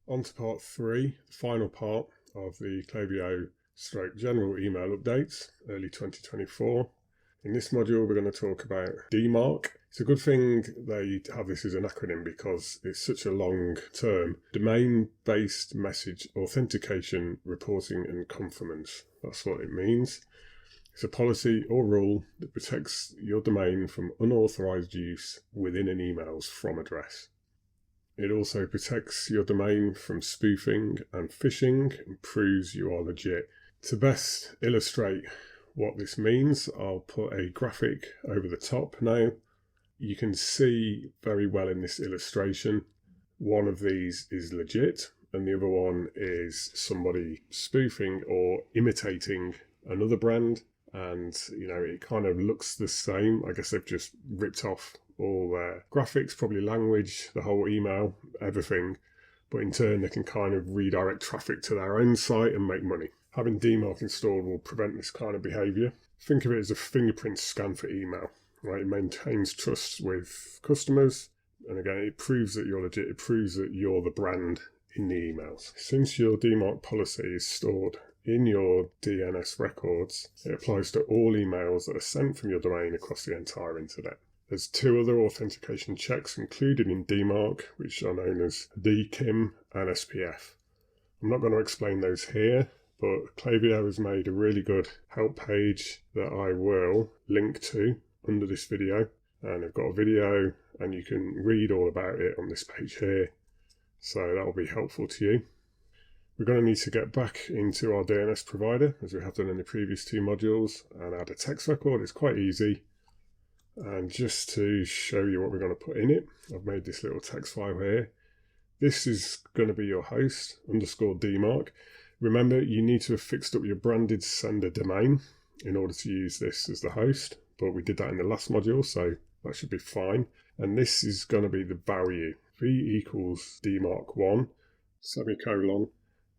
On to part 3, the final part of the Klaviyo general email updates, early 2024. In this module, we're going to talk about DMARC. It's a good thing they have this as an acronym because it's such a long term. Domain-based message authentication, reporting and conformance. That's what it means. It's a policy or rule that protects your domain from unauthorized use within an email's from address. It also protects your domain from spoofing and phishing and proves you are legit. To best illustrate what this means, I'll put a graphic over the top now. You can see very well in this illustration, one of these is legit and the other one is somebody spoofing or imitating another brand. And, it kind of looks the same. I guess they've just ripped off all their graphics, probably language, the whole email, everything. But in turn, they can kind of redirect traffic to their own site and make money. Having DMARC installed will prevent this kind of behavior. Think of it as a fingerprint scan for email, right? It maintains trust with customers. And again, it proves that you're legit. It proves that you're the brand in the emails. Since your DMARC policy is stored in your DNS records, it applies to all emails that are sent from your domain across the entire internet. There's 2 other authentication checks included in DMARC, which are known as DKIM and SPF. I'm not going to explain those here, but Klaviyo has made a really good help page that I will link to under this video. And I've got a video and you can read all about it on this page here. So that will be helpful to you. We're going to need to get back into our DNS provider, as we have done in the previous 2 modules, and add a text record. It's quite easy. And just to show you what we're going to put in it, I've made this little text file here. This is going to be your host, _DMARC. Remember, you need to have fixed up your branded sender domain in order to use this as the host, but we did that in the last module, so that should be fine. And this is going to be the value. V equals DMARC1, semicolon.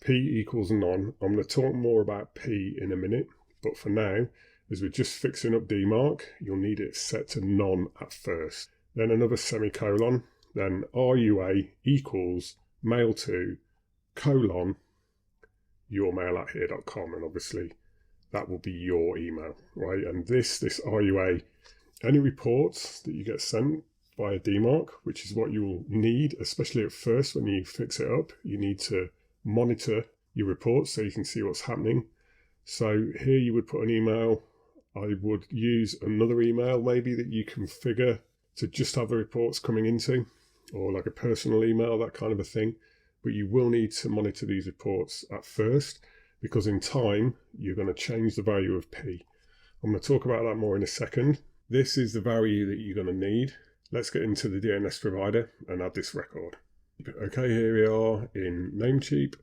P equals none. I'm going to talk more about P in a minute, but for now, as we're just fixing up DMARC, you'll need it set to none at first. Then another semicolon, then RUA equals mail2, yourmail@here.com, and obviously that will be your email, right? And this RUA, any reports that you get sent via DMARC, which is what you'll need, especially at first when you fix it up, you need to monitor your reports so you can see what's happening. So here you would put an email. I would use another email maybe that you configure to just have the reports coming into, or like a personal email, that kind of a thing. But you will need to monitor these reports at first, because in time you're going to change the value of P. I'm going to talk about that more in a second. This is the value that you're going to need. Let's get into the DNS provider and add this record. Okay, here we are in Namecheap.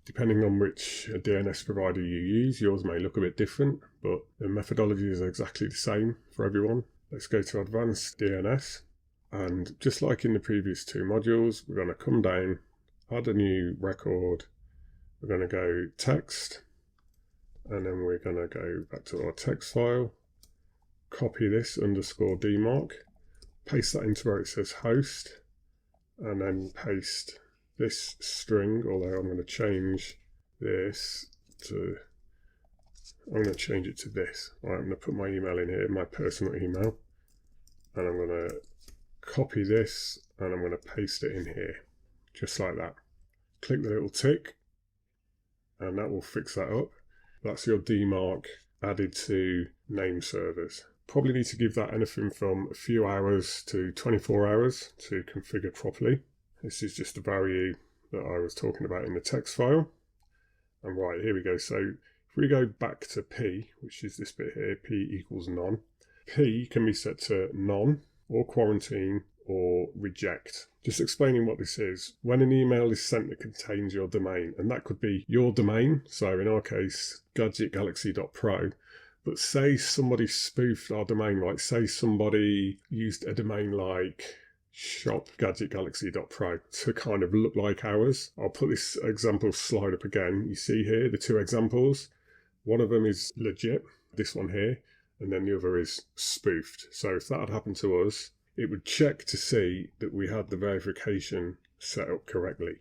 Depending on which DNS provider you use, yours may look a bit different, but the methodology is exactly the same for everyone. Let's go to Advanced DNS. And just like in the previous 2 modules, we're going to come down, add a new record. We're going to go text, and then we're going to go back to our text file, copy this _DMARC, paste that into where it says host, and then paste this string, although I'm going to change this to, I'm going to change it to this. Right, I'm going to put my email in here, my personal email, and I'm going to copy this and I'm going to paste it in here, just like that. Click the little tick and that will fix that up. That's your DMARC added to name servers. Probably need to give that anything from a few hours to 24 hours to configure properly. This is just the value that I was talking about in the text file. And right, here we go. So if we go back to P, which is this bit here, P equals none. P can be set to none or quarantine or reject. Just explaining what this is. When an email is sent that contains your domain, and that could be your domain, so in our case, gadgetgalaxy.pro, but say somebody spoofed our domain, like say somebody used a domain like shopgadgetgalaxy.pro to kind of look like ours. I'll put this example slide up again. You see here the 2 examples. One of them is legit, this one here, and then the other is spoofed. So if that had happened to us, it would check to see that we had the verification set up correctly.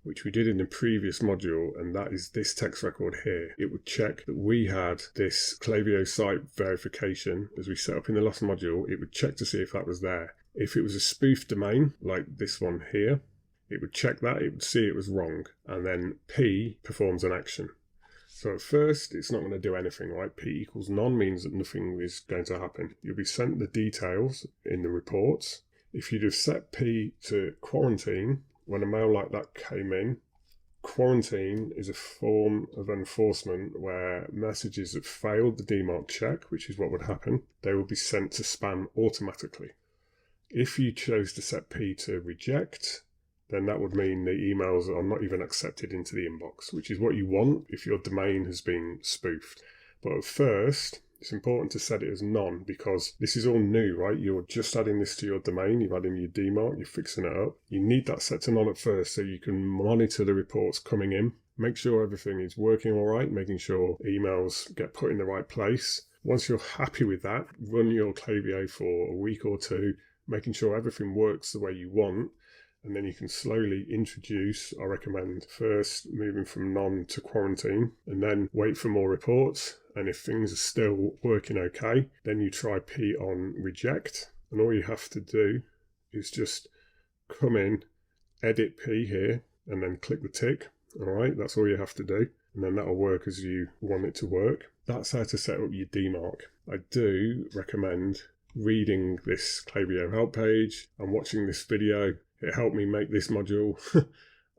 which we did in the previous module, and that is this text record here. It would check that we had this Klaviyo site verification as we set up in the last module. It would check to see if that was there. If it was a spoof domain, like this one here, it would check that, it would see it was wrong, and then P performs an action. So at first, it's not going to do anything, right? P equals none means that nothing is going to happen. You'll be sent the details in the reports. If you just set P to quarantine, when a mail like that came in, quarantine is a form of enforcement where messages that failed the DMARC check, which is what would happen, they will be sent to spam automatically. If you chose to set P to reject, then that would mean the emails are not even accepted into the inbox, which is what you want if your domain has been spoofed. But at first, it's important to set it as none because this is all new, right? You're just adding this to your domain, you're adding your DMARC, you're fixing it up. You need that set to none at first so you can monitor the reports coming in, make sure everything is working all right, making sure emails get put in the right place. Once you're happy with that, run your Klaviyo for a week or two, making sure everything works the way you want. And then you can slowly introduce, I recommend first moving from none to quarantine and then wait for more reports. And if things are still working okay, then you try P on reject. And all you have to do is just come in, edit P here, and then click the tick. All right, that's all you have to do. And then that'll work as you want it to work. That's how to set up your DMARC. I do recommend reading this Klaviyo help page and watching this video. It helped me make this module.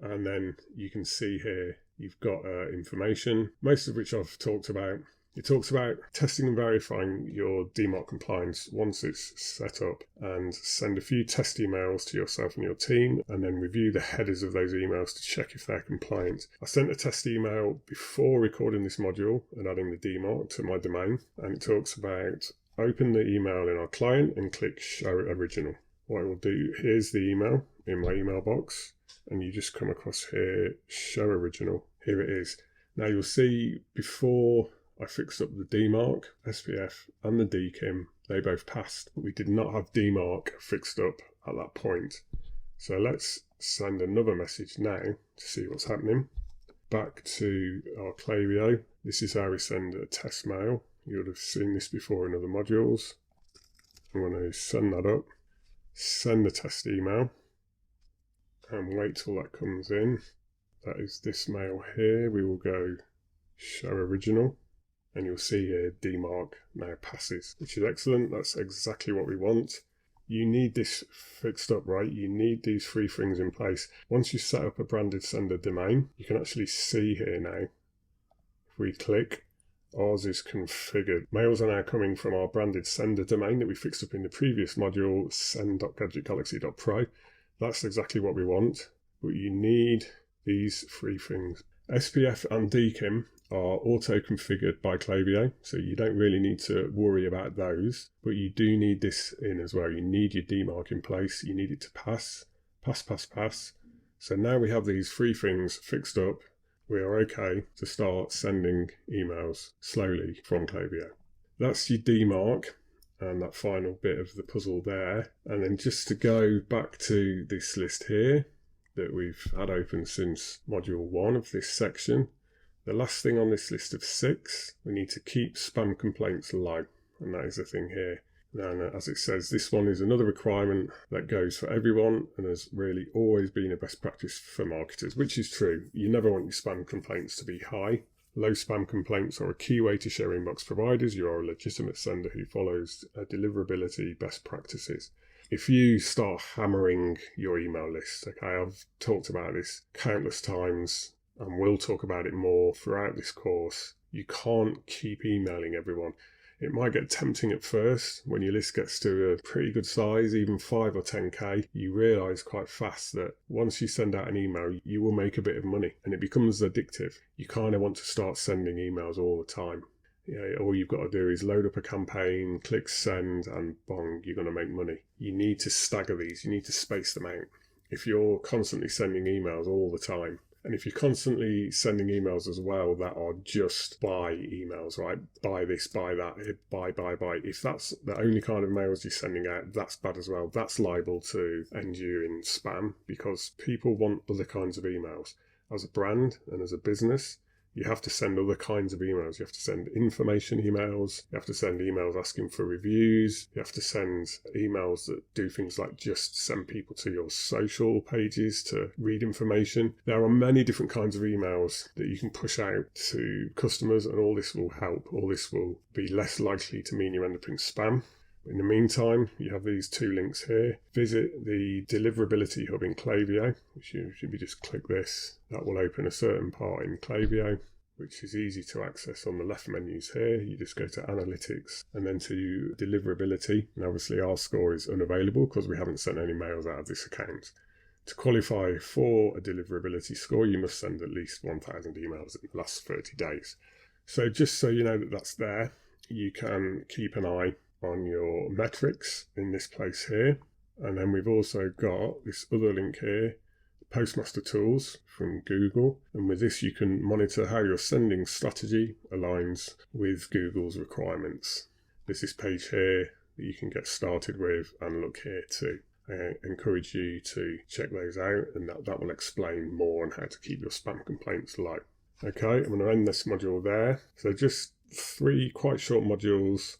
And then you can see here, you've got information, most of which I've talked about. It talks about testing and verifying your DMARC compliance once it's set up, and send a few test emails to yourself and your team, and then review the headers of those emails to check if they're compliant. I sent a test email before recording this module and adding the DMARC to my domain, and it talks about open the email in our client and click show original. What I will do, here's the email in my email box, and you just come across here, show original. Here it is. Now you'll see before I fixed up the DMARC, SPF and the DKIM, they both passed, but we did not have DMARC fixed up at that point. So let's send another message now to see what's happening. Back to our Klaviyo. This is how we send a test mail. You would have seen this before in other modules. I'm going to send that up. Send the test email and wait till that comes in. That is this mail here. We will go show original, and you'll see here DMARC now passes, which is excellent. That's exactly what we want. You need this fixed up, right? You need these three things in place. Once you set up a branded sender domain, you can actually see here now, if we click, ours is configured. Mails are now coming from our branded sender domain that we fixed up in the previous module, send.gadgetgalaxy.pro. That's exactly what we want, but you need these three things. SPF and DKIM are auto-configured by Klaviyo, so you don't really need to worry about those, but you do need this in as well. You need your DMARC in place. You need it to pass. So now we have these three things fixed up. We are okay to start sending emails slowly from Klaviyo. That's your DMARC and that final bit of the puzzle there. And then just to go back to this list here that we've had open since module 1 of this section, the last thing on this list of 6, we need to keep spam complaints low. And that is the thing here. And as it says, this one is another requirement that goes for everyone and has really always been a best practice for marketers, which is true. You never want your spam complaints to be high. Low spam complaints are a key way to show inbox providers you are a legitimate sender who follows deliverability best practices. If you start hammering your email list, okay, I've talked about this countless times and will talk about it more throughout this course. You can't keep emailing everyone. It might get tempting at first when your list gets to a pretty good size, even 5 or 10k. You realise quite fast that once you send out an email, you will make a bit of money and it becomes addictive. You kind of want to start sending emails all the time. All you've got to do is load up a campaign, click send, and bong, you're going to make money. You need to stagger these. You need to space them out. If you're constantly sending emails all the time, And if you're constantly sending emails as well that are just buy emails, right? Buy this, buy that, buy. If that's the only kind of mails you're sending out, that's bad as well. That's liable to end you in spam, because people want other kinds of emails. As a brand and as a business, you have to send other kinds of emails. You have to send information emails. You have to send emails asking for reviews. You have to send emails that do things like just send people to your social pages to read information. There are many different kinds of emails that you can push out to customers, and all this will help. All this will be less likely to mean you end up in spam. In the meantime, you have these 2 links here. Visit the deliverability hub in Klaviyo, which if you just click this, that will open a certain part in Klaviyo, which is easy to access on the left menus here. You just go to analytics and then to deliverability. And obviously our score is unavailable because we haven't sent any mails out of this account. To qualify for a deliverability score, you must send at least 1,000 emails in the last 30 days. So just so you know that that's there, you can keep an eye on your metrics in this place here. And then we've also got this other link here, Postmaster Tools from Google. And with this, you can monitor how your sending strategy aligns with Google's requirements. There's this page here that you can get started with, and look here too. I encourage you to check those out, and that will explain more on how to keep your spam complaints low. Okay, I'm going to end this module there. So just 3 quite short modules,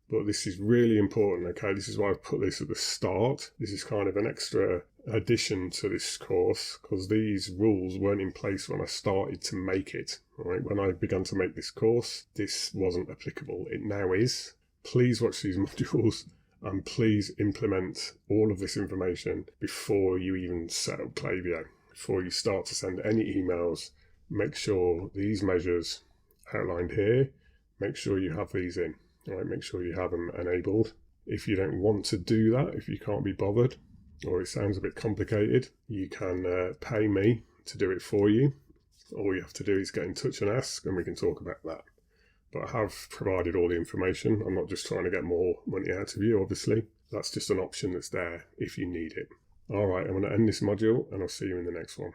but this is really important, okay? This is why I've put this at the start. This is kind of an extra addition to this course, because these rules weren't in place when I started to make it, right? When I began to make this course, this wasn't applicable. It now is. Please watch these modules, and please implement all of this information before you even set up Klaviyo. Before you start to send any emails, make sure these measures outlined here, make sure you have these in. All right, make sure you have them enabled. If you don't want to do that, if you can't be bothered, or it sounds a bit complicated, you can pay me to do it for you. All you have to do is get in touch and ask, and we can talk about that. But I have provided all the information. I'm not just trying to get more money out of you, obviously. That's just an option that's there if you need it. All right, I'm going to end this module, and I'll see you in the next one.